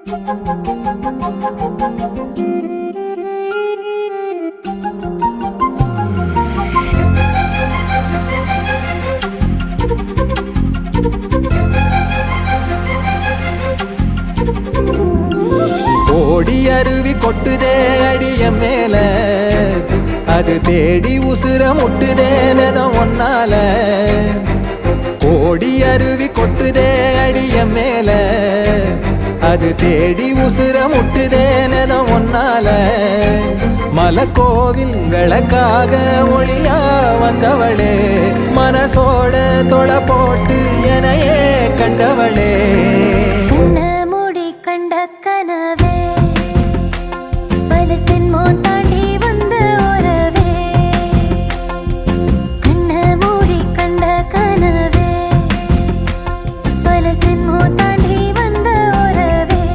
ஓடி அருவி கொட்டுதே அடிய மேல, அது தேடி உசுர முட்டுதேனதம் ஒன்னால. ஓடி அருவி கொட்டுதே அடிய மேல, அது தேடி உசுர முட்டுதேனதம் ஒன்னால. மலக்கோவில் விளக்காக ஒளியா வந்தவளே, மனசோட தொலை போட்டு எனையே கண்டவளே. கண்ண மூடி கண்ட கனவே பலசின் மோன்